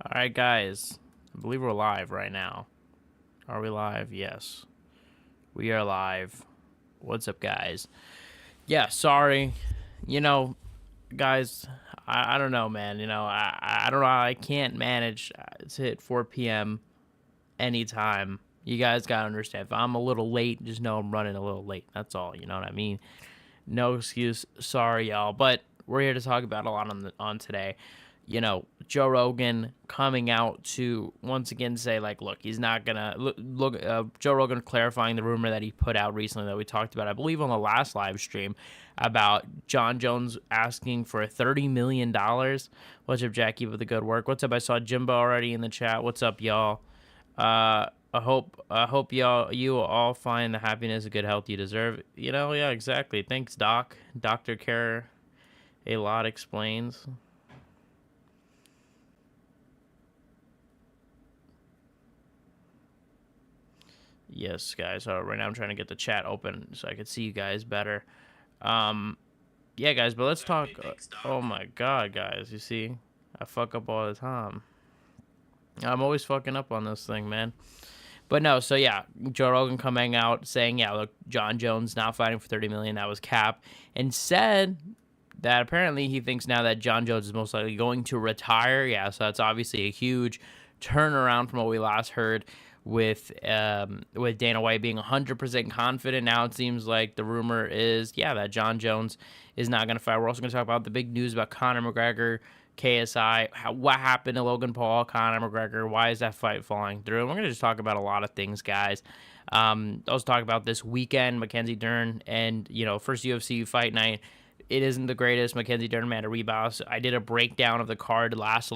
All right, guys. I believe we're live right now. Are we live? Yes. We are live. What's up, guys? Yeah, sorry. You know, guys, I don't know, man. I don't know. I can't manage to hit 4 p.m. anytime. You guys got to understand. If I'm a little late, just know I'm running a little late. That's all. You know what I mean? No excuse. Sorry, y'all. But we're here to talk about a lot on today. Joe Rogan coming out to once again say, like, look, he's not gonna look. Joe Rogan clarifying the rumor that he put out recently that we talked about, I believe, on the last live stream about Jon Jones asking for $30 million. What's up, Jackie, with the good work? What's up? I saw Jimbo already in the chat. What's up, y'all? I hope you all find the happiness and good health you deserve. Yeah, exactly. Thanks, Doc. Dr. Care a lot explains. Yes, guys. Right now I'm trying to get the chat open so I can see you guys better. Yeah, guys, but let's talk. Oh my God, guys, you see, I fuck up all the time. I'm always fucking up on this thing, man. But no, so yeah, Joe Rogan coming out saying, yeah, look, Jon Jones not fighting for 30 million, that was cap, and said that apparently he thinks now that Jon Jones is most likely going to retire. Yeah, so that's obviously a huge turnaround from what we last heard with Dana White being 100% confident. Now it seems like the rumor is, yeah, that Jon Jones is not going to fight. We're also going to talk about the big news about Conor McGregor, KSI, what happened to Logan Paul, Conor McGregor, why is that fight falling through? And we're going to just talk about a lot of things, guys. Also talk about this weekend, Mackenzie Dern, and, first UFC fight night. It isn't the greatest. Mackenzie Dern had a rebound. I did a breakdown of the card last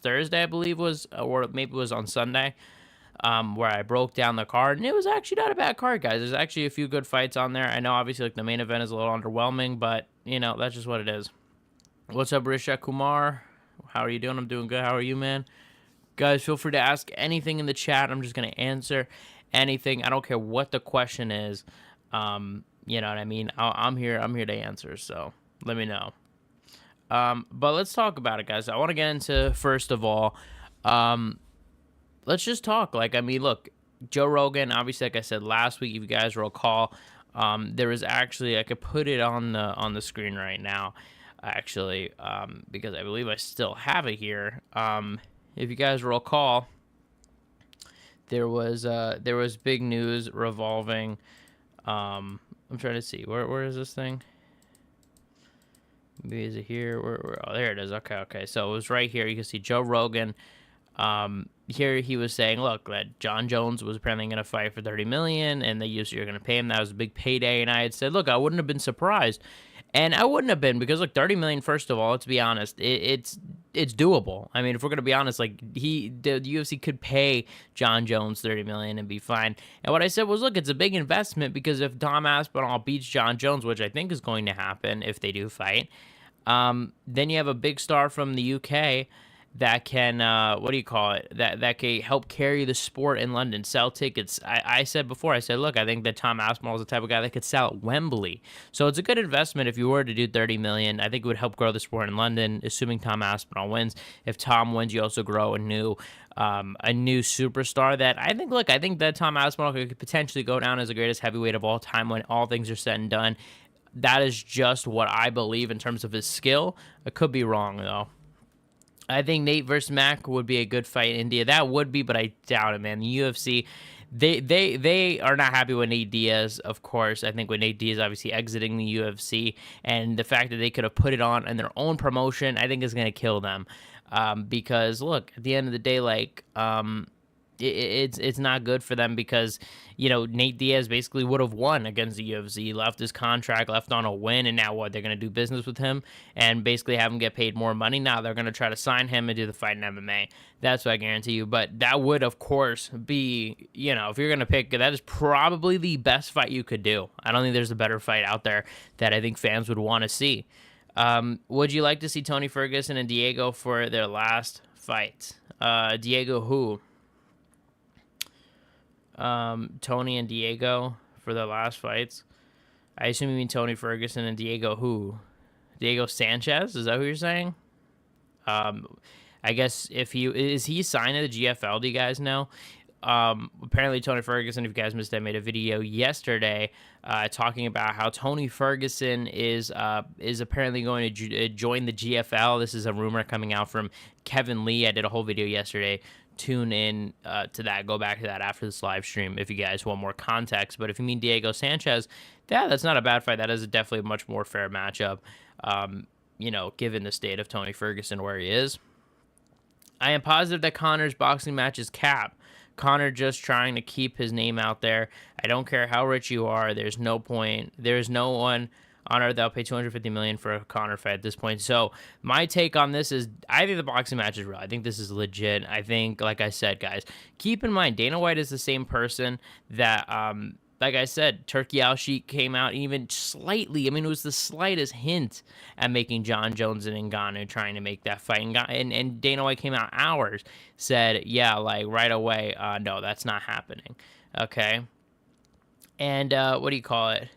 Thursday, I believe was, or maybe it was on Sunday, where I broke down the card, and it was actually not a bad card, guys. There's actually a few good fights on there. I know, obviously, like the main event is a little underwhelming, but that's just what it is. What's up, Risha Kumar? How are you doing? I'm doing good. How are you, man? Guys, feel free to ask anything in the chat. I'm just gonna answer anything. I don't care what the question is. You know what I mean? I'm here. I'm here to answer. So let me know. But let's talk about it, guys. I want to get into, first of all, let's just talk. Look, Joe Rogan. Obviously, like I said last week, if you guys recall, there was actually, I could put it on the screen right now, actually, because I believe I still have it here. If you guys recall, there was big news revolving. I'm trying to see where is this thing. Maybe is it here? Oh, there it is. Okay. So it was right here. You can see Joe Rogan. Here he was saying, look, that Jon Jones was apparently going to fight for 30 million, and the UFC are going to pay him. That was a big payday, and I had said, look, I wouldn't have been surprised, and I wouldn't have been, because look, 30 million. First of all, let's be honest, it's doable. I mean, if we're going to be honest, like the UFC could pay Jon Jones 30 million and be fine. And what I said was, look, it's a big investment, because if Tom Aspinall beats Jon Jones, which I think is going to happen if they do fight, then you have a big star from the UK that can, what do you call it, that can help carry the sport in London, sell tickets. I said before, I said, look, I think that Tom Aspinall is the type of guy that could sell at Wembley. So it's a good investment if you were to do 30 million. I think it would help grow the sport in London, assuming Tom Aspinall wins. If Tom wins, you also grow a new superstar that I think that Tom Aspinall could potentially go down as the greatest heavyweight of all time when all things are said and done. That is just what I believe in terms of his skill. I could be wrong, though. I think Nate versus Mac would be a good fight in India. That would be, but I doubt it, man. The UFC, they are not happy with Nate Diaz, of course. I think with Nate Diaz obviously exiting the UFC, and the fact that they could have put it on in their own promotion, I think is going to kill them. Because look, at the end of the day, it's not good for them, because Nate Diaz basically would have won against the UFC. He left his contract, left on a win, and now what? They're going to do business with him and basically have him get paid more money. Now they're going to try to sign him and do the fight in MMA. That's what I guarantee you. But that would, of course, be, if you're going to pick, that is probably the best fight you could do. I don't think there's a better fight out there that I think fans would want to see. Would you like to see Tony Ferguson and Diego for their last fight? Diego who? Tony and Diego for their last fights. I assume you mean Tony Ferguson and Diego who? Diego Sanchez? Is that who you're saying? I guess if he signed to the GFL, do you guys know? Apparently Tony Ferguson, if you guys missed that, made a video yesterday talking about how Tony Ferguson is apparently going to join the GFL. This is a rumor coming out from Kevin Lee. I did a whole video yesterday. Tune in to that. Go back to that after this live stream if you guys want more context. But if you mean Diego Sanchez, that's not a bad fight. That is definitely a much more fair matchup, given the state of Tony Ferguson where he is. I am positive that Conor's boxing match is capped. Conor just trying to keep his name out there. I don't care how rich you are. There's no point. There's no one on earth that'll pay $250 million for a Conor fight at this point. So my take on this is, I think the boxing match is real. I think this is legit. I think, like I said, guys, keep in mind Dana White is the same person that, like I said, Turkey Al Sheikh came out even slightly. I mean, it was the slightest hint at making Jon Jones and Ngannou trying to make that fight. And Dana White came out hours, said, yeah, like right away, no, that's not happening. Okay. And what do you call it?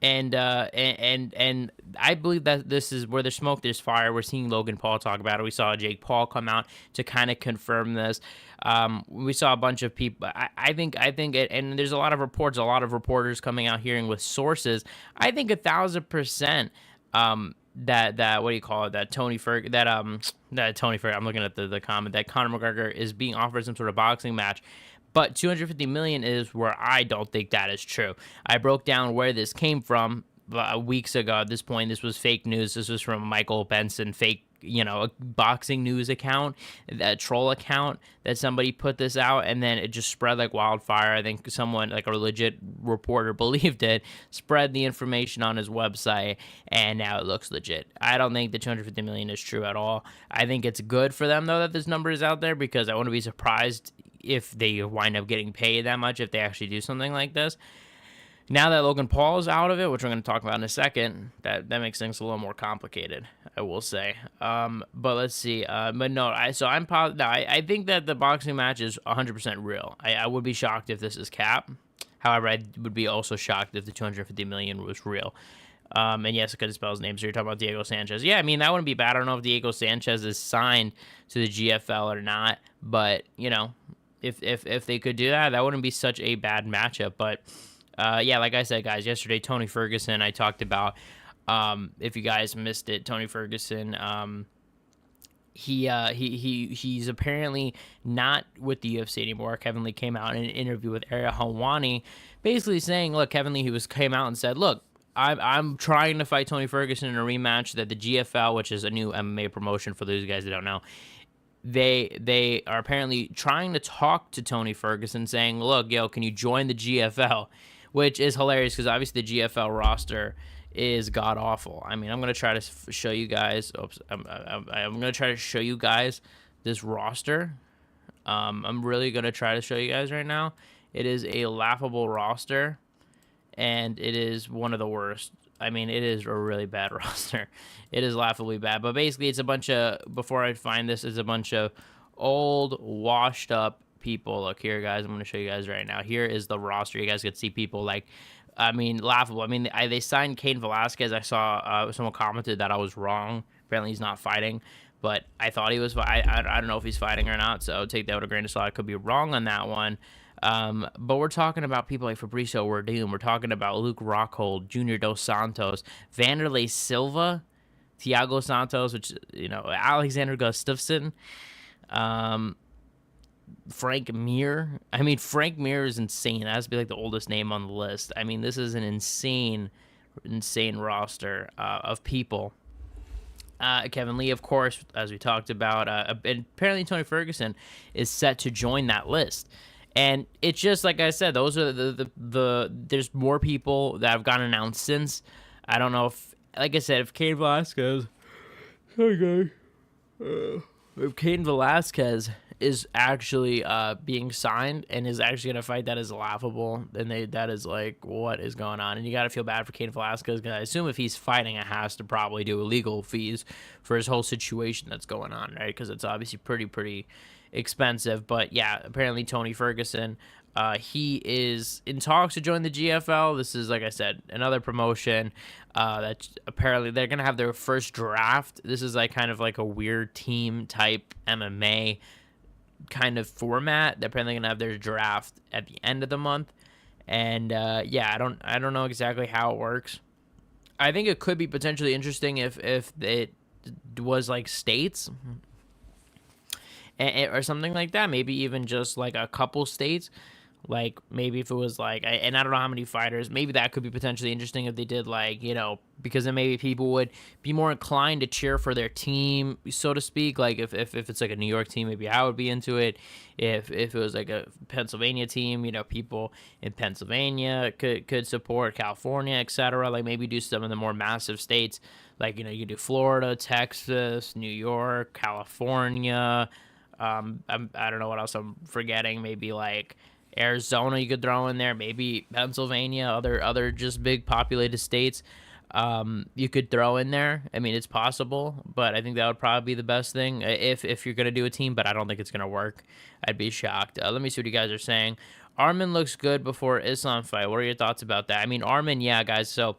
And I believe that this is where there's smoke, there's fire. We're seeing Logan Paul talk about it. We saw Jake Paul come out to kind of confirm this. We saw a bunch of people. I think it, and there's a lot of reporters coming out hearing with sources. I think 1,000%. That what do you call it? That Tony Ferguson. I'm looking at the comment that Conor McGregor is being offered some sort of boxing match. But $250 million is where I don't think that is true. I broke down where this came from weeks ago. At this point, this was fake news. This was from Michael Benson, fake, a boxing news account, that troll account that somebody put this out, and then it just spread like wildfire. I think someone, like a legit reporter, believed it, spread the information on his website, and now it looks legit. I don't think the $250 million is true at all. I think it's good for them, though, that this number is out there, because I wouldn't be surprised if they wind up getting paid that much if they actually do something like this. Now that Logan Paul is out of it, which we're going to talk about in a second, that makes things a little more complicated, I will say. But let's see. But no, I think that the boxing match is 100% real. I would be shocked if this is cap. However, I would be also shocked if the $250 million was real. And yes, I couldn't spell his name, so you're talking about Diego Sanchez. Yeah, I mean, that wouldn't be bad. I don't know if Diego Sanchez is signed to the GFL or not, but, if they could do that, that wouldn't be such a bad matchup. But yeah, like I said, guys, yesterday Tony Ferguson, I talked about. If you guys missed it, Tony Ferguson, he's apparently not with the UFC anymore. Kevin Lee came out in an interview with Ariel Helwani, basically saying, look, Kevin Lee came out and said, look, I'm trying to fight Tony Ferguson in a rematch that the GFL, which is a new MMA promotion for those guys that don't know. They are apparently trying to talk to Tony Ferguson, saying, look, can you join the GFL? Which is hilarious, because obviously the GFL roster is god-awful. I mean, I'm going to try to show you guys. I'm going to try to show you guys this roster. I'm really going to try to show you guys right now. It is a laughable roster, and it is one of the worst. I mean, it is a really bad roster. It is laughably bad. But basically, it's a bunch of, before I find this, it's a bunch of old, washed-up people. Look here, guys. I'm going to show you guys right now. Here is the roster. You guys can see people like, laughable. I mean, they signed Cain Velasquez. I saw someone commented that I was wrong. Apparently, he's not fighting. But I thought he was. I don't know if he's fighting or not, so take that with a grain of salt. I could be wrong on that one. But we're talking about people like Fabricio Werdum. We're talking about Luke Rockhold, Junior Dos Santos, Vanderlei Silva, Thiago Santos, which, Alexander Gustafsson, Frank Mir. I mean, Frank Mir is insane. That has to be like the oldest name on the list. I mean, this is an insane roster of people. Kevin Lee, of course, as we talked about. And apparently Tony Ferguson is set to join that list. And it's just like I said, those are there's more people that have gotten announced since. I don't know if, like I said, if Cain Velasquez, if Cain Velasquez is actually being signed and is actually going to fight, that is laughable. And that is like, what is going on? And you got to feel bad for Cain Velasquez, because I assume if he's fighting, it has to probably do legal fees for his whole situation that's going on, right? Because it's obviously pretty expensive. But yeah, apparently Tony Ferguson He is in talks to join the GFL. This is, like I said, another promotion that apparently they're going to have their first draft. This is like kind of like a weird team type MMA kind of format. They're apparently going to have their draft at the end of the month. And yeah, I don't know exactly how it works. I think it could be potentially interesting if it was like states or something like that. Maybe even just like a couple states. Like maybe if it was like, and I don't know how many fighters, maybe that could be potentially interesting if they did like, you know, because then maybe people would be more inclined to cheer for their team, so to speak. Like if it's like a New York team, maybe I would be into it. If it was like a Pennsylvania team, you know, people in Pennsylvania could support California, etc. Like maybe do some of the more massive states, like, you know, you could do Florida, Texas, New York, California. I don't know what else I'm forgetting. Maybe like Arizona you could throw in there, maybe Pennsylvania, other just big populated states you could throw in there. I mean, it's possible, but I think that would probably be the best thing if you're going to do a team, but I don't think it's going to work. I'd be shocked. Let me see what you guys are saying. Arman looks good before Islam fight. What are your thoughts about that? I mean, Arman, yeah, guys, so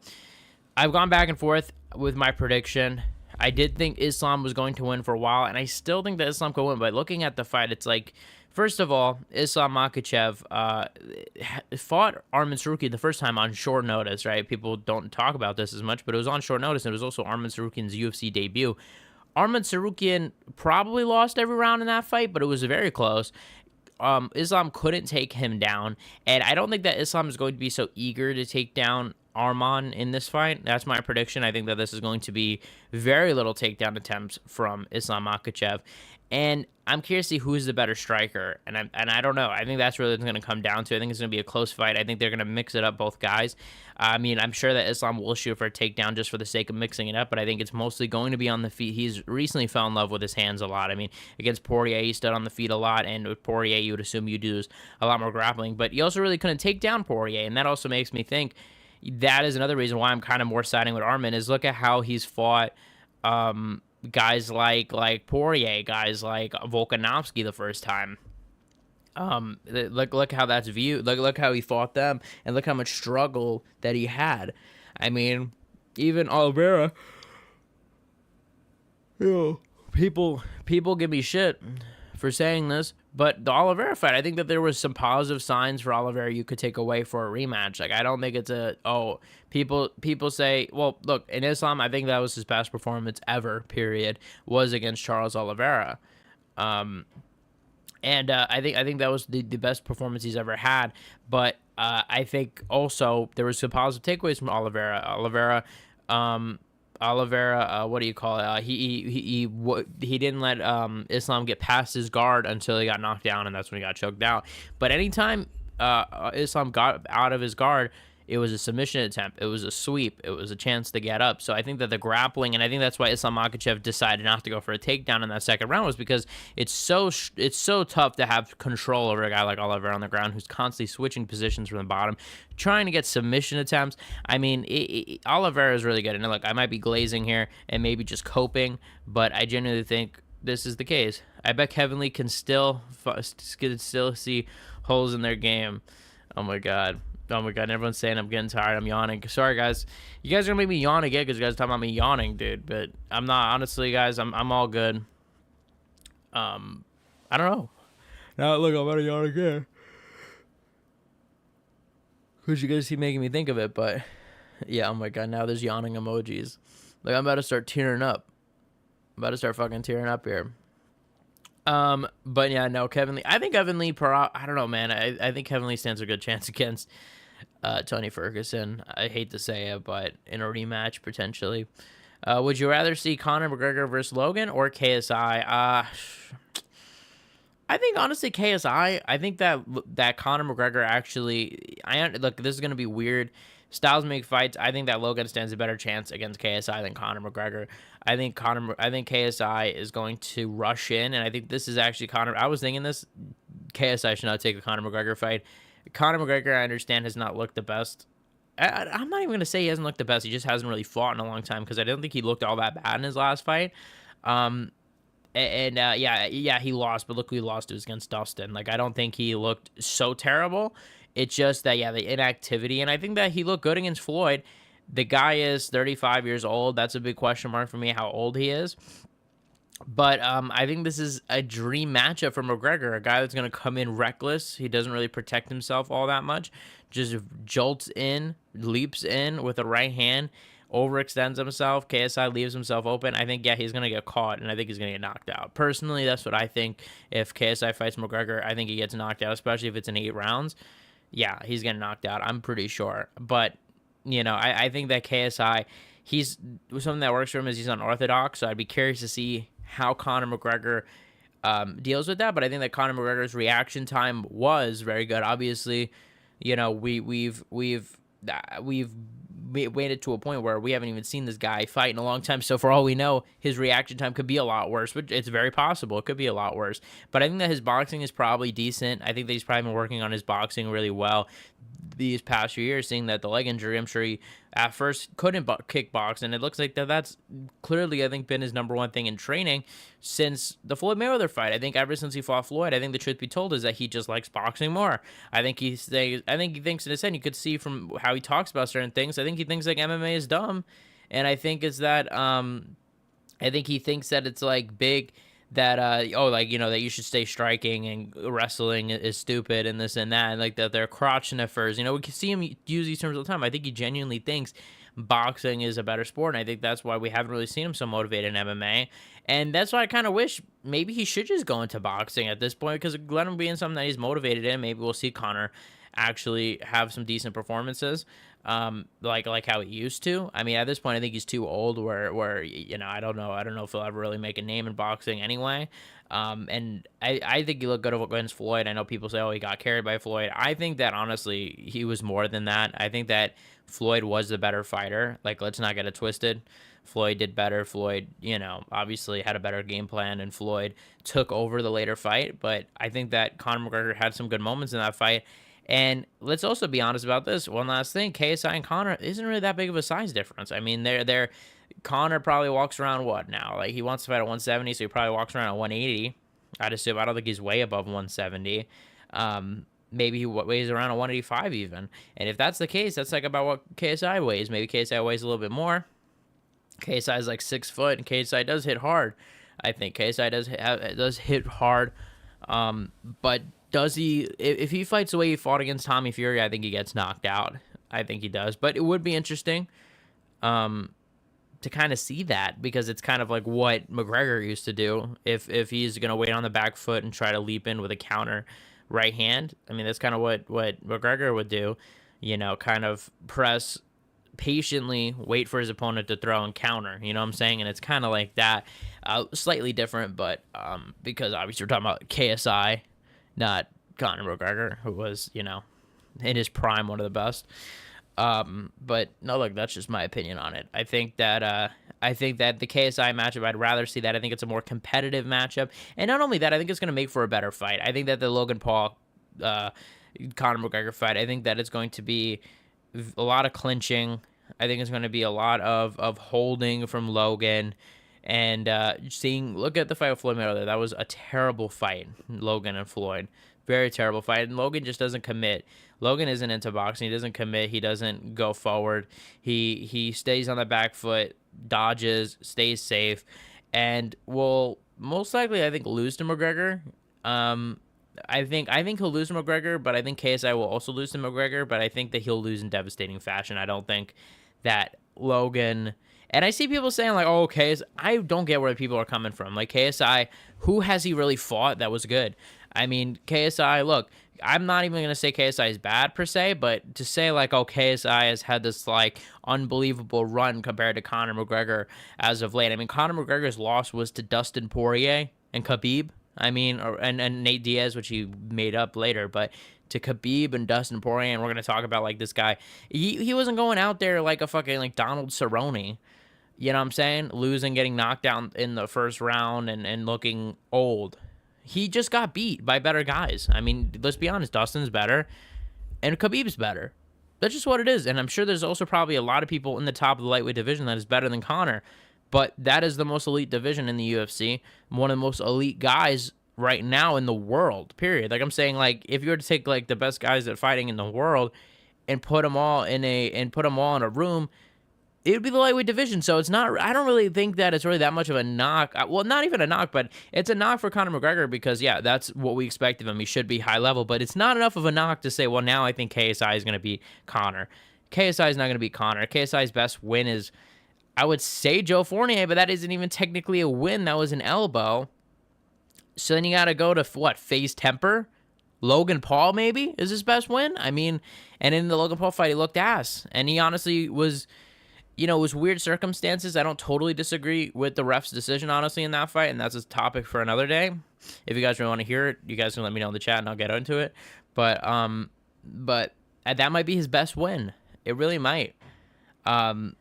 I've gone back and forth with my prediction. I did think Islam was going to win for a while, and I still think that Islam could win, but looking at the fight, it's like, first of all, Islam Makhachev fought Arman Tsarukyan the first time on short notice, right? People don't talk about this as much, but it was on short notice, and it was also Arman Tsarukyan's UFC debut. Arman Tsarukyan probably lost every round in that fight, but it was very close. Islam couldn't take him down, and I don't think that Islam is going to be so eager to take down Arman in this fight. That's my prediction. I think that this is going to be very little takedown attempts from Islam Makhachev. And I'm curious to see who's the better striker. And I don't know. I think that's really going to come down to. I think it's going to be a close fight. I think they're going to mix it up, both guys. I mean, I'm sure that Islam will shoot for a takedown just for the sake of mixing it up, but I think it's mostly going to be on the feet. He's recently fell in love with his hands a lot. I mean, against Poirier, he stood on the feet a lot, and with Poirier, you would assume you do a lot more grappling. But he also really couldn't take down Poirier, and that also makes me think that is another reason why I'm kind of more siding with Arman, is look at how he's fought guys like Poirier, guys like Volkanovski the first time. Look how that's viewed. Look how he fought them, and look how much struggle that he had. I mean, even Oliveira. You know, people give me shit for saying this, but the Oliveira fight, I think that there was some positive signs for Oliveira you could take away for a rematch. Like, I don't think it's people say, well, look, in Islam, I think that was his best performance ever, period, was against Charles Oliveira. And I think that was the best performance he's ever had. But I think also there was some positive takeaways from Oliveira. Oliveira, what do you call it? He didn't let Islam get past his guard until he got knocked down, and that's when he got choked out. But anytime Islam got out of his guard, it was a submission attempt. It was a sweep. It was a chance to get up. So I think that the grappling, and I think that's why Islam Makhachev decided not to go for a takedown in that second round, was because it's so tough to have control over a guy like Oliveira on the ground, who's constantly switching positions from the bottom, trying to get submission attempts. I mean, Oliveira is really good. And look, I might be glazing here and maybe just coping, but I genuinely think this is the case. I bet Kevin Lee can still see holes in their game. Oh my god, everyone's saying I'm getting tired, I'm yawning. Sorry, guys. You guys are going to make me yawn again because you guys are talking about me yawning, dude. But I'm not. Honestly, guys, I'm all good. I don't know. Now, look, I'm about to yawn again. Because you guys keep making me think of it. But, yeah, oh my god, now there's yawning emojis. Like, I'm about to start tearing up. I'm about to start fucking tearing up here. But yeah, no, Kevin Lee. I think Kevin Lee, I don't know, man. I think Kevin Lee stands a good chance against Tony Ferguson. I hate to say it, but in a rematch, potentially. Would you rather see Conor McGregor versus Logan or KSI? I think, honestly, KSI. I think that Conor McGregor actually... Look, this is going to be weird. Styles make fights. I think that Logan stands a better chance against KSI than Conor McGregor. I think KSI is going to rush in, and I think this is actually Conor. I was thinking this. KSI should not take a Conor McGregor fight. Conor McGregor, I understand, has not looked the best. I'm not even going to say he hasn't looked the best. He just hasn't really fought in a long time, because I don't think he looked all that bad in his last fight. Yeah, he lost, but look who he lost to, was against Dustin. Like, I don't think he looked so terrible. It's just that, yeah, the inactivity, and I think that he looked good against Floyd. The guy is 35 years old. That's a big question mark for me, how old he is. But I think this is a dream matchup for McGregor, a guy that's going to come in reckless. He doesn't really protect himself all that much. Just jolts in, leaps in with a right hand, overextends himself. KSI leaves himself open. I think, yeah, he's going to get caught, and I think he's going to get knocked out. Personally, that's what I think. If KSI fights McGregor, I think he gets knocked out, especially if it's in 8 rounds. Yeah, he's getting knocked out. I'm pretty sure. But, I think that KSI, he's something that works for him is he's unorthodox, so I'd be curious to see how Conor McGregor deals with that. But I think that Conor McGregor's reaction time was very good. Obviously, we've made it to a point where we haven't even seen this guy fight in a long time. So for all we know, his reaction time could be a lot worse, but it's very possible. It could be a lot worse. But I think that his boxing is probably decent. I think that he's probably been working on his boxing really well these past few years, seeing that the leg injury, I'm sure he at first couldn't kickbox, and it looks like that's clearly, I think, been his number one thing in training since the Floyd Mayweather fight. I think ever since he fought Floyd, I think the truth be told is that he just likes boxing more. I think he thinks in his head, you could see from how he talks about certain things, I think he thinks like MMA is dumb, and I think it's that I think he thinks that it's like big, that that you should stay striking, and wrestling is stupid and this and that, and like that they're crotch sniffers. We can see him use these terms all the time. I think he genuinely thinks boxing is a better sport, and I think that's why we haven't really seen him so motivated in MMA. And that's why I kind of wish maybe he should just go into boxing at this point, because let him be in something that he's motivated in. Maybe we'll see Conor actually have some decent performances, like how he used to. I mean, at this point, I think he's too old. Where I don't know if he'll ever really make a name in boxing anyway. And I think he looked good against Floyd. I know people say, oh, he got carried by Floyd. I think that honestly, he was more than that. I think that Floyd was the better fighter. Like, let's not get it twisted. Floyd did better. Floyd, obviously had a better game plan, and Floyd took over the later fight. But I think that Conor McGregor had some good moments in that fight. And let's also be honest about this. One last thing, KSI and Conor isn't really that big of a size difference. I mean, Conor probably walks around what now? Like, he wants to fight at 170, so he probably walks around at 180. I'd assume. I don't think he's way above 170. Maybe he weighs around at 185 even. And if that's the case, that's like about what KSI weighs. Maybe KSI weighs a little bit more. KSI is like 6 foot, and KSI does hit hard. I think KSI does hit hard. But does he, if he fights the way he fought against Tommy Fury, I think he gets knocked out. I think he does. But it would be interesting to kind of see that, because it's kind of like what McGregor used to do if he's going to wait on the back foot and try to leap in with a counter right hand. I mean, that's kind of what McGregor would do, kind of press patiently, wait for his opponent to throw and counter, you know what I'm saying? And it's kind of like that, slightly different, but because obviously we're talking about KSI, not Conor McGregor, who was, in his prime, one of the best. But no, look, that's just my opinion on it. I think that the KSI matchup, I'd rather see that. I think it's a more competitive matchup. And not only that, I think it's going to make for a better fight. I think that the Logan Paul, Conor McGregor fight, I think that it's going to be a lot of clinching. I think it's going to be a lot of holding from Logan. And look at the fight with Floyd Mayweather. That was a terrible fight, Logan and Floyd. Very terrible fight. And Logan just doesn't commit. Logan isn't into boxing. He doesn't commit. He doesn't go forward. He stays on the back foot, dodges, stays safe, and will most likely, I think, lose to McGregor. I think he'll lose to McGregor, but I think KSI will also lose to McGregor, but I think that he'll lose in devastating fashion. I don't think that Logan... And I see people saying, like, oh, KSI... I don't get where people are coming from. Like, KSI, who has he really fought that was good? I mean, KSI, look, I'm not even going to say KSI is bad per se, but to say, like, oh, KSI has had this, like, unbelievable run compared to Conor McGregor as of late. I mean, Conor McGregor's loss was to Dustin Poirier and Khabib. I mean, and Nate Diaz, which he made up later, but to Khabib and Dustin Poirier, and we're going to talk about, like, this guy. He wasn't going out there like a fucking, like, Donald Cerrone. You know what I'm saying? Losing, getting knocked down in the first round and looking old. He just got beat by better guys. I mean, let's be honest. Dustin's better and Khabib's better. That's just what it is. And I'm sure there's also probably a lot of people in the top of the lightweight division that is better than Conor. but that is the most elite division in the UFC. One of the most elite guys right now in the world, period. Like I'm saying, like if you were to take like the best guys at fighting in the world and put them all in a room, it would be the lightweight division. So it's not, I don't really think that it's really that much of a knock. Well, not even a knock, but it's a knock for Conor McGregor because, yeah, that's what we expect of him. He should be high level, but it's not enough of a knock to say, well, now I think KSI is going to beat Conor. KSI is not going to beat Conor. KSI's best win is, I would say, Joe Fournier, but that isn't even technically a win. That was an elbow. So then you got to go to, what, FaZe Temper? Logan Paul, maybe, is his best win? I mean, and in the Logan Paul fight, he looked ass. And he honestly was... it was weird circumstances. I don't totally disagree with the ref's decision, honestly, in that fight, and that's a topic for another day. If you guys really want to hear it, you guys can let me know in the chat, and I'll get into it. But that might be his best win. It really might. And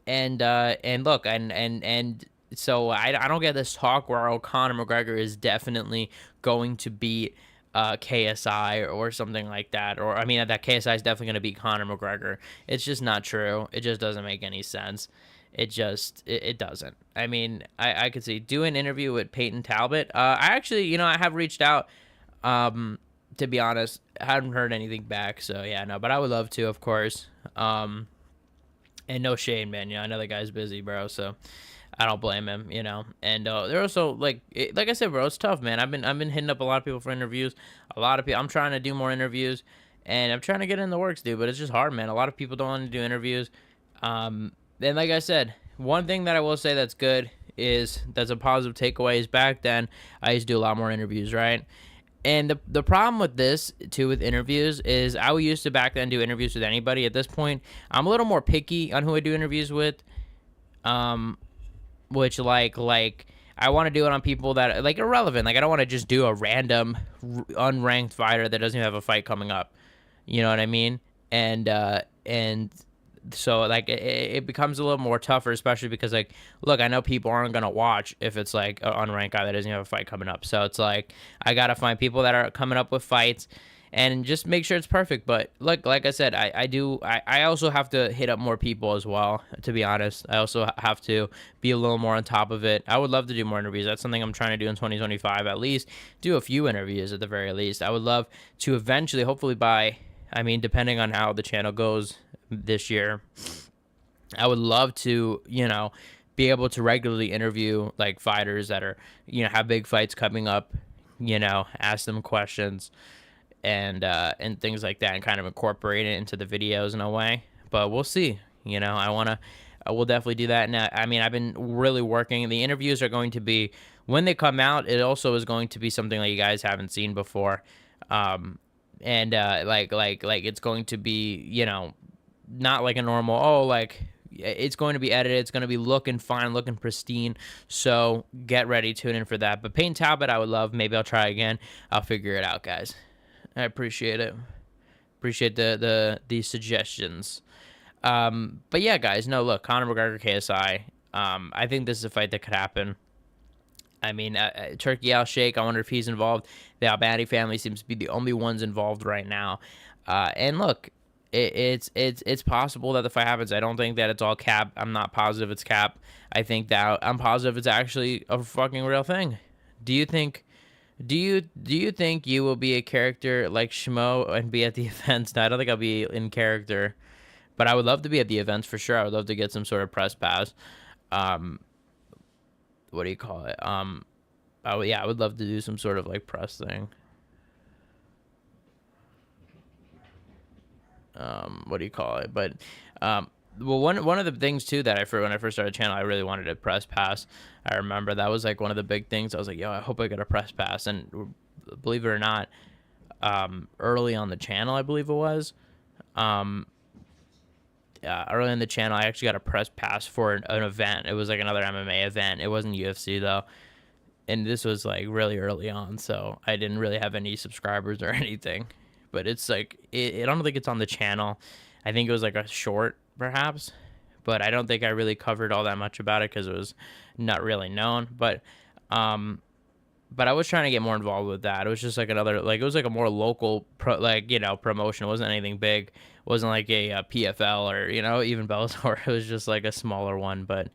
look, and so I don't get this talk where Conor McGregor is definitely going to beat KSI or something like that, or I mean that KSI is definitely going to beat Conor McGregor. It's just not true. It just doesn't make any sense. It doesn't. I mean, I could see do an interview with Peyton Talbot. I actually, I have reached out. To be honest, I haven't heard anything back. So yeah, no, but I would love to, of course. And no shade, man. I know the guy's busy, bro. So. I don't blame him, and they're also like I said, bro, it's tough, man. I've been hitting up a lot of people for interviews. A lot of people. I'm trying to do more interviews, and I'm trying to get in the works, dude. But it's just hard, man. A lot of people don't want to do interviews. And like I said, one thing that I will say that's good that's a positive takeaway is back then I used to do a lot more interviews, right? And the problem with this too with interviews is I used to back then do interviews with anybody. At this point, I'm a little more picky on who I do interviews with. Which like I want to do it on people that like irrelevant. Like I don't want to just do a random unranked fighter that doesn't even have a fight coming up. You know what I mean? And so like it becomes a little more tougher, especially because like look, I know people aren't gonna watch if it's like an unranked guy that doesn't have a fight coming up. So it's like I gotta find people that are coming up with fights. And just make sure it's perfect. But look, like I said, I also have to hit up more people as well, to be honest. I also have to be a little more on top of it. I would love to do more interviews. That's something I'm trying to do in 2025, at least do a few interviews at the very least. I would love to eventually, hopefully depending on how the channel goes this year, I would love to, be able to regularly interview like fighters that are, have big fights coming up, ask them questions. And things like that, and kind of incorporate it into the videos in a way. But we'll see. I will definitely do that. And I mean, I've been really working. The interviews are going to be when they come out. It also is going to be something that you guys haven't seen before. Like it's going to be not like a normal it's going to be edited. It's going to be looking fine, looking pristine. So get ready, tune in for that. But Payne Talbot, I would love. Maybe I'll try again. I'll figure it out, guys. I appreciate it. Appreciate the suggestions. But yeah, guys, no, look, Conor McGregor, KSI. I think this is a fight that could happen. I mean, Turkey Al Sheikh, I wonder if he's involved. The Albani family seems to be the only ones involved right now. And look, it's possible that the fight happens. I don't think that it's all cap. I'm not positive it's cap. I think that I'm positive it's actually a fucking real thing. Do you think you will be a character like Shmo and be at the events? No, I don't think I'll be in character, but I would love to be at the events for sure. I would love to get some sort of press pass. What do you call it? I would love to do some sort of like press thing. What do you call it? But well, one of the things too that when I first started the channel, I really wanted a press pass. I remember that was like one of the big things. I was like, yo, I hope I get a press pass. And believe it or not, early on the channel, I believe it was, early in the channel, I actually got a press pass for an event. It was like another MMA event. It wasn't UFC though. And this was like really early on, so I didn't really have any subscribers or anything. But it's like, I don't think it's on the channel. I think it was like a short, perhaps. But I don't think I really covered all that much about it because it was not really known. But I was trying to get more involved with that. It was just like another, like it was like a more local, promotion. It wasn't anything big. It wasn't like a PFL or, even Bellator. It was just like a smaller one. But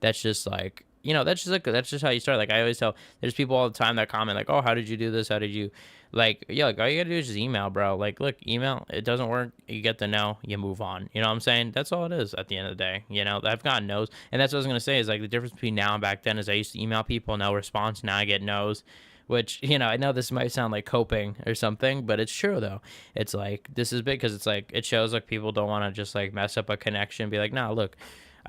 that's just like, that's just how you start. Like I always tell, there's people all the time that comment like, oh, how did you do this? How did you, like, yeah, like all you gotta do is just email, bro. Like, look, email, it doesn't work, you get the no, you move on. You know what I'm saying? That's all it is at the end of the day. I've gotten no's, and that's what I was gonna say is like the difference between now and back then is I used to email people, no response. Now I get no's, which, I know this might sound like coping or something, but it's true though. It's like, this is big because it's like, it shows like people don't want to just like mess up a connection, be like, nah, look,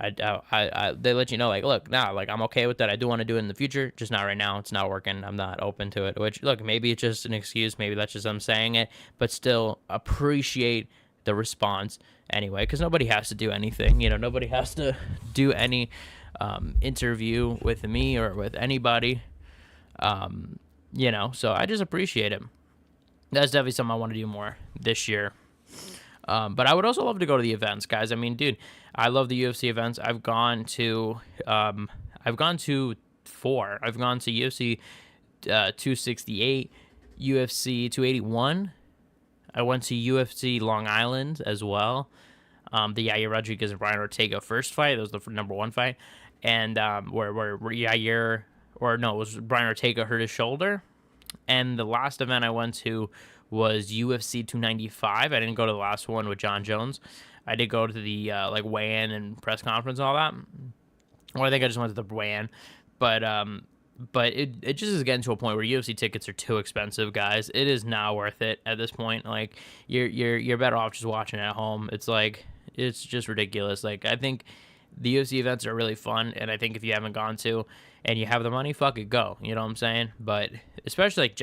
they let you know, like, look, nah, like, I'm okay with that. I do want to do it in the future, just not right now. It's not working. I'm not open to it. Which, look, maybe it's just an excuse. Maybe that's just I'm saying it, but still appreciate the response anyway, because nobody has to do anything. Nobody has to do any interview with me or with anybody. So I just appreciate it. That's definitely something I want to do more this year. But I would also love to go to the events, guys. I mean, dude, I love the UFC events. I've gone to 4. I've gone to UFC 268, UFC 281. I went to UFC Long Island as well. The Yair Rodriguez and Brian Ortega first fight. That was the number 1 fight. And where Yair, or no, it was Brian Ortega hurt his shoulder. And the last event I went to was UFC 295. I didn't go to the last one with Jon Jones. I did go to the weigh-in and press conference and all that. Well, I think I just went to the weigh-in, but it just is getting to a point where UFC tickets are too expensive, guys. It is not worth it at this point. Like you're better off just watching at home. It's like, it's just ridiculous. Like, I think the UFC events are really fun, and I think if you haven't gone to and you have the money, fuck it, go. You know what I'm saying? But especially like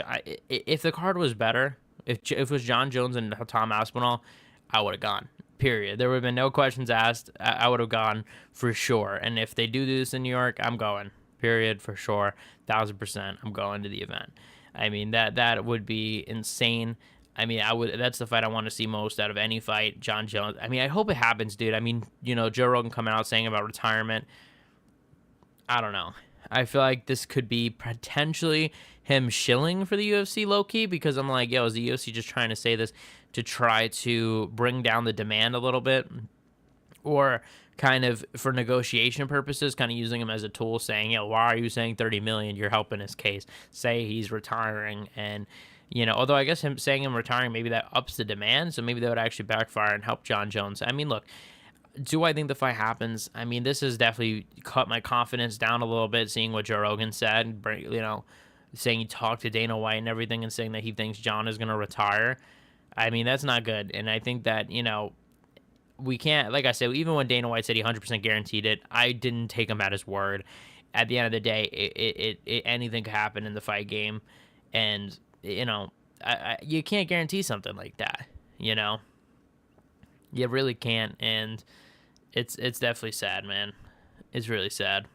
if the card was better, if it was Jon Jones and Tom Aspinall, I would have gone. Period. There would have been no questions asked. I would have gone for sure. And if they do this in New York, I'm going. Period, for sure. 1,000%. I'm going to the event. I mean, that would be insane. I mean, that's the fight I want to see most out of any fight. Jon Jones. I mean, I hope it happens, dude. I mean, Joe Rogan coming out saying about retirement. I don't know. I feel like this could be potentially him shilling for the UFC low-key, because I'm like, yo, is the UFC just trying to say this to try to bring down the demand a little bit? Or kind of for negotiation purposes, kind of using him as a tool, saying, yo, why are you saying 30 million? You're helping his case. Say he's retiring, and although I guess him saying him retiring, maybe that ups the demand, so maybe that would actually backfire and help Jon Jones. I mean, look, do I think the fight happens? I mean, this has definitely cut my confidence down a little bit, seeing what Joe Rogan said, saying he talked to Dana White and everything, and saying that he thinks Jon is going to retire. I mean, that's not good. And I think that, we can't, like I said, even when Dana White said he 100% guaranteed it, I didn't take him at his word. At the end of the day, anything could happen in the fight game. And, you can't guarantee something like that, You really can't. And it's definitely sad, man. It's really sad.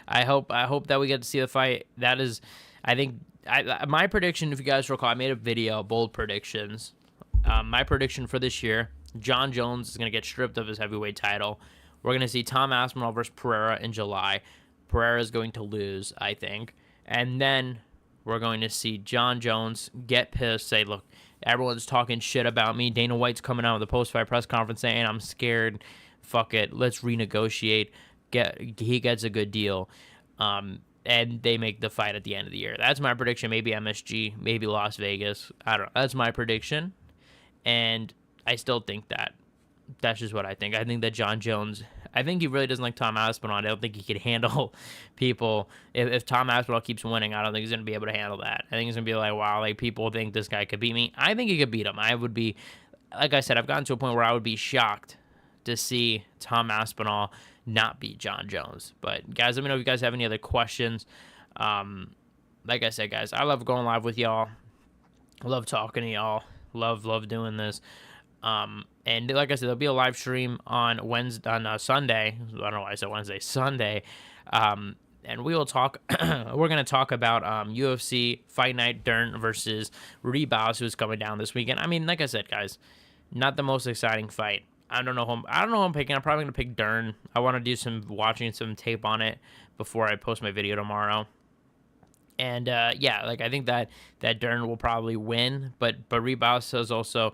I hope that we get to see the fight. That is, I think, my prediction, if you guys recall, I made a video, bold predictions. My prediction for this year, Jon Jones is going to get stripped of his heavyweight title. We're going to see Tom Aspinall versus Pereira in July. Pereira is going to lose, I think. And then we're going to see Jon Jones get pissed, say, look, everyone's talking shit about me. Dana White's coming out with a post-fight press conference saying, I'm scared. Fuck it. Let's renegotiate. He gets a good deal. And they make the fight at the end of the year. That's my prediction. Maybe MSG, maybe Las Vegas. I don't know. That's my prediction. And I still think that. That's just what I think. I think that Jon Jones, I think he really doesn't like Tom Aspinall. I don't think he could handle people. If Tom Aspinall keeps winning, I don't think he's going to be able to handle that. I think he's going to be like, wow, like, people think this guy could beat me. I think he could beat him. I would be, like I said, I've gotten to a point where I would be shocked to see Tom Aspinall not beat Jon Jones. But, guys, let me know if you guys have any other questions. Like I said, guys, I love going live with y'all. I love talking to y'all. Love doing this. And like I said, there'll be a live stream on Sunday. I don't know why I said Wednesday, Sunday. And we will talk. We're going to talk about UFC Fight Night Dern versus Rudy Baus, who's coming down this weekend. I mean, like I said, guys, not the most exciting fight. I don't know who I'm picking. I'm probably going to pick Dern. I want to do watching some tape on it before I post my video tomorrow. And, I think that Dern will probably win. But Rudy Baus is also,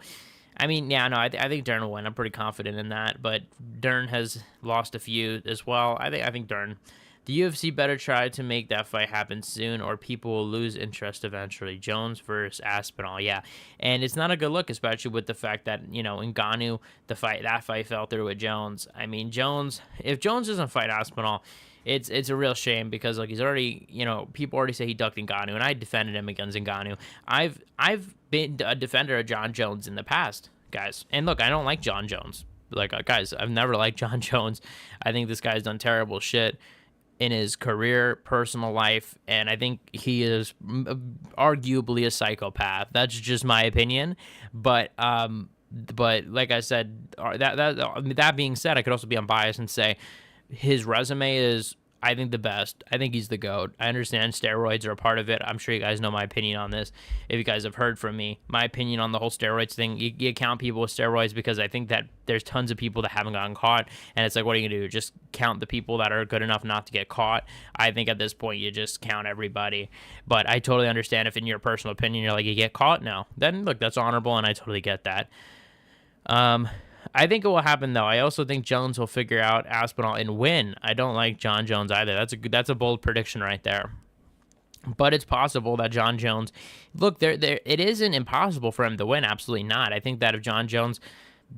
I mean, yeah, no, I think Dern will win. I'm pretty confident in that. But Dern has lost a few as well. I think Dern. The UFC better try to make that fight happen soon, or people will lose interest eventually. Jones versus Aspinall, yeah, and it's not a good look, especially with the fact that Ngannou, that fight fell through with Jones. I mean, Jones, if Jones doesn't fight Aspinall, it's a real shame because like he's already people already say he ducked Ngannou, and I defended him against Ngannou. I've been a defender of Jon Jones in the past, guys, and look, I don't like Jon Jones. Like guys, I've never liked Jon Jones. I think this guy's done terrible shit in his career, personal life, and I think he is arguably a psychopath. That's just my opinion. But like I said, that being said, I could also be unbiased and say his resume is, I think, the best. I think he's the GOAT. I understand steroids are a part of it. I'm sure you guys know my opinion on this. If you guys have heard from me, my opinion on the whole steroids thing, you count people with steroids because I think that there's tons of people that haven't gotten caught. And it's like, what are you going to do? Just count the people that are good enough not to get caught? I think at this point, you just count everybody. But I totally understand if in your personal opinion, you're like, you get caught? No. Then, look, that's honorable, and I totally get that. I think it will happen, though. I also think Jones will figure out Aspinall and win. I don't like Jon Jones either. That's a bold prediction right there. But it's possible that Jon Jones, look, it isn't impossible for him to win. Absolutely not. I think that if Jon Jones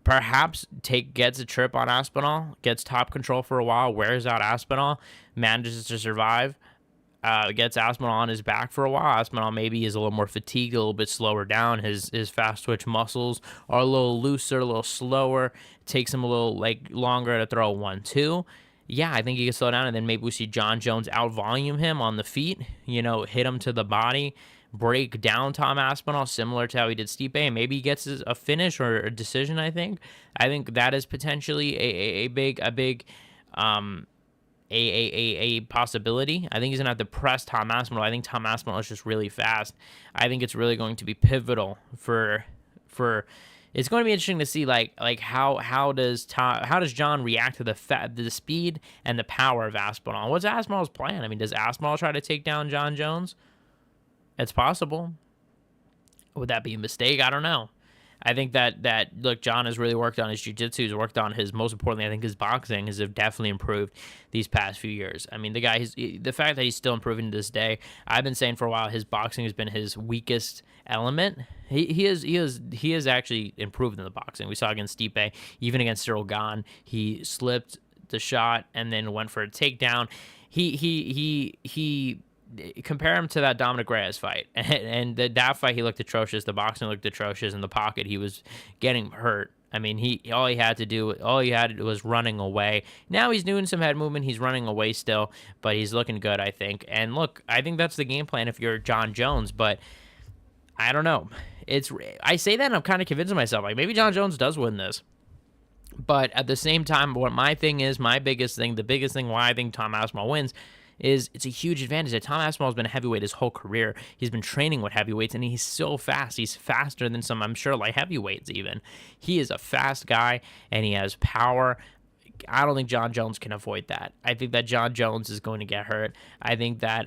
perhaps gets a trip on Aspinall, gets top control for a while, wears out Aspinall, manages to survive, gets Aspinall on his back for a while. Aspinall maybe is a little more fatigued, a little bit slower down. His fast twitch muscles are a little looser, a little slower. It takes him a little longer to throw 1-2. Yeah, I think he can slow down, and then maybe we see Jon Jones out volume him on the feet. Hit him to the body, break down Tom Aspinall, similar to how he did Stipe, and maybe he gets a finish or a decision. I think that is potentially a big a possibility. I think he's gonna have to press Tom Aspinall. I think Tom Aspinall is just really fast. I think it's really going to be pivotal for. It's going to be interesting to see how does Jon react to the speed and the power of Aspinall. What's Aspinall's plan? I mean, does Aspinall try to take down Jon Jones? It's possible. Would that be a mistake? I don't know. I think that look, Jon has really worked on his jiu-jitsu. He's worked on most importantly, I think his boxing has definitely improved these past few years. I mean, the fact that he's still improving to this day, I've been saying for a while his boxing has been his weakest element. He has actually improved in the boxing. We saw against Stipe, even against Cyril Gane, he slipped the shot and then went for a takedown. He compare him to that Dominic Reyes fight, and that fight he looked atrocious. The boxing looked atrocious. In the pocket, he was getting hurt. I mean, all he had to do was running away. Now he's doing some head movement. He's running away still, but he's looking good, I think. And look, I think that's the game plan if you're Jon Jones. But I don't know. I say that and I'm kind of convincing myself maybe Jon Jones does win this. But at the same time, what my thing is, the biggest thing why I think Tom Aspinall wins is it's a huge advantage that Tom Aspinall has been a heavyweight his whole career. He's been training with heavyweights, and he's so fast. He's faster than some, I'm sure, light heavyweights even. He is a fast guy, and he has power. I don't think Jon Jones can avoid that. I think that Jon Jones is going to get hurt. I think that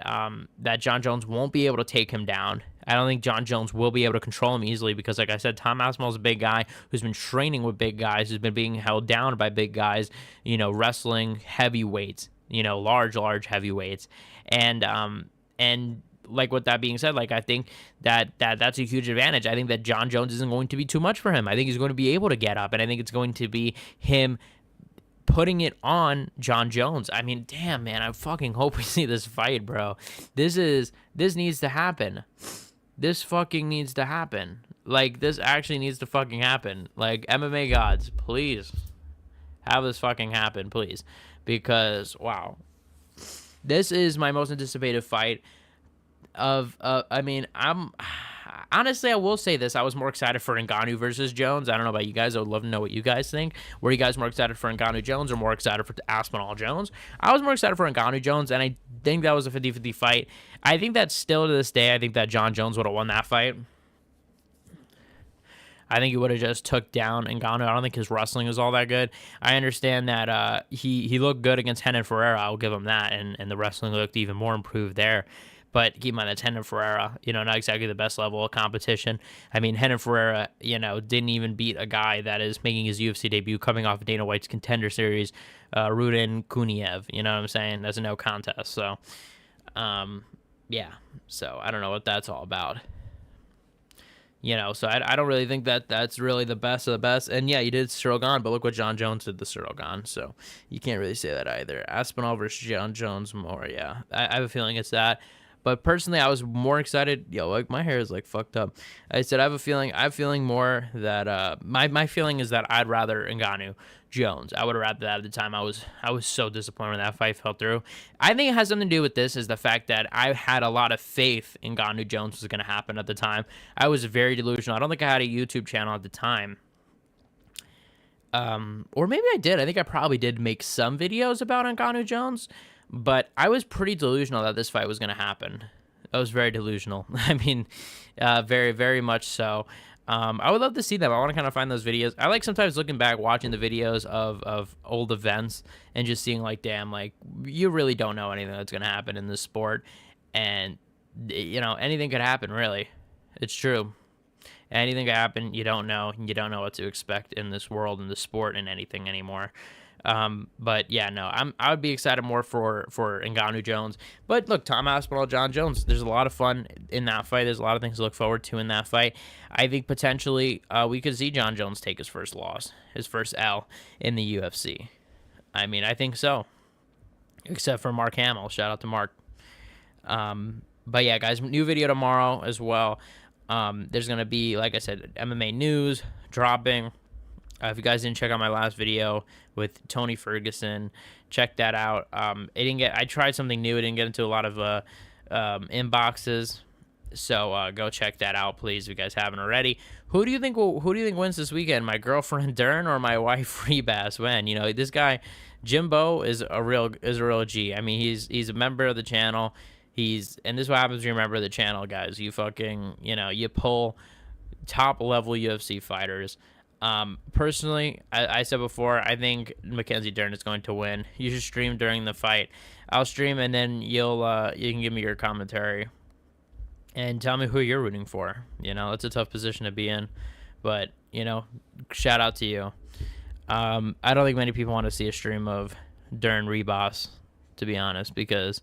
that Jon Jones won't be able to take him down. I don't think Jon Jones will be able to control him easily because, like I said, Tom Aspinall is a big guy who's been training with big guys, who's been being held down by big guys, wrestling heavyweights. Large heavyweights. And like with that being said, I think that's a huge advantage. I think that Jon Jones isn't going to be too much for him. I think he's going to be able to get up, and I think it's going to be him putting it on Jon Jones. I mean, damn, man, I fucking hope we see this fight, bro. This needs to happen. This fucking needs to happen. This actually needs to fucking happen. MMA gods, please have this fucking happen, please. Because, wow, this is my most anticipated fight honestly, I will say this. I was more excited for Ngannou versus Jones. I don't know about you guys. I would love to know what you guys think. Were you guys more excited for Ngannou Jones or more excited for Aspinall Jones? I was more excited for Ngannou Jones, and I think that was a 50-50 fight. I think that still to this day, I think that Jon Jones would have won that fight. I think he would have just took down Ngannou. I don't think his wrestling is all that good. I understand that he looked good against Renan Ferreira. I'll give him that, and the wrestling looked even more improved there. But keep in mind, that's Renan Ferreira, not exactly the best level of competition. I mean, Renan Ferreira, didn't even beat a guy that is making his UFC debut coming off of Dana White's Contender Series, Rudin Kuniev. You know what I'm saying? That's a no contest. So, yeah. So I don't know what that's all about. So I don't really think that that's really the best of the best. And yeah, you did Cyril Gane, but look what Jon Jones did to Cyril Gane. So you can't really say that either. Aspinall versus Jon Jones more, yeah. I have a feeling it's that. But personally, I was more excited. Like my hair is like fucked up. I said I have a feeling more that my feeling is that I'd rather Ngannou Jones. I would have rather that at the time. I was so disappointed when that fight fell through. I think it has something to do with this is the fact that I had a lot of faith in Ngannou Jones was going to happen at the time. I was very delusional. I don't think I had a YouTube channel at the time. Or maybe I did. I think I probably did make some videos about Ngannou Jones. But I was pretty delusional that this fight was going to happen. I was very delusional. I mean, very, very much so. I would love to see them. I want to kind of find those videos. I like sometimes looking back, watching the videos of old events and just seeing like, damn, like you really don't know anything that's going to happen in this sport. And, anything could happen, really. It's true. Anything could happen. You don't know. You don't know what to expect in this world, in the sport, and anything anymore. But yeah, no, I would be excited more for Ngannou Jones. But look, Tom Aspinall, Jon Jones, there's a lot of fun in that fight. There's a lot of things to look forward to in that fight. I think potentially we could see Jon Jones take his first loss, his first L in the UFC. I mean, I think so. Except for Mark Hamill. Shout out to Mark. But yeah, guys, new video tomorrow as well. There's going to be, like I said, MMA news dropping. If you guys didn't check out my last video with Tony Ferguson, check that out. I tried something new. It didn't get into a lot of inboxes, so go check that out, please, if you guys haven't already. Who do you think wins this weekend? My girlfriend Dern or my wife Rebass? When this guy Jimbo is a real G. I mean, he's a member of the channel. And this is what happens when you're a member of the channel, guys. You fucking you pull top level UFC fighters. Personally, I said before, I think Mackenzie Dern is going to win. You should stream during the fight. I'll stream, and then you can give me your commentary and tell me who you're rooting for. It's a tough position to be in, but shout out to you. I don't think many people want to see a stream of Dern Rebos, to be honest, because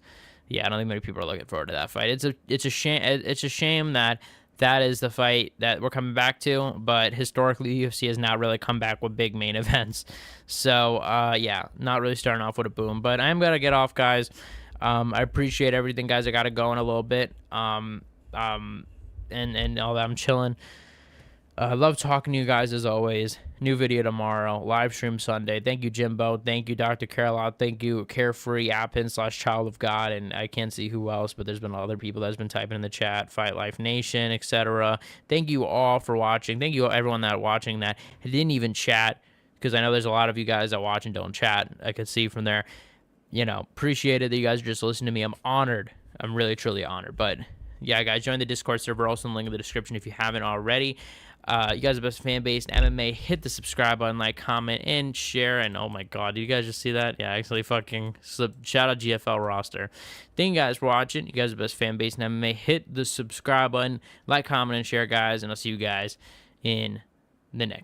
I don't think many people are looking forward to that fight. It's a shame. It's a shame that is the fight that we're coming back to, but historically, the UFC has not really come back with big main events. So, not really starting off with a boom, but I'm going to get off, guys. I appreciate everything, guys. I got to go in a little bit, and all that. I'm chilling. I love talking to you guys, as always. New video tomorrow. Live stream Sunday. Thank you, Jimbo. Thank you, Dr. Carolot. Thank you, Carefree Appin/Child of God. And I can't see who else, but there's been other people that's been typing in the chat. Fight Life Nation, etc. Thank you all for watching. Thank you, everyone that watching that didn't even chat, because I know there's a lot of you guys that watch and don't chat. I could see from there. Appreciate it that you guys are just listening to me. I'm honored. I'm really, truly honored. But yeah, guys, join the Discord server. Also in the link in the description if you haven't already. You guys are the best fan base in MMA. Hit the subscribe button, like, comment, and share. And oh my god, do you guys just see that? Yeah, actually fucking shout out GFL roster. Thank you guys for watching. You guys are the best fan base in MMA. Hit the subscribe button, like, comment, and share, guys. And I'll see you guys in the next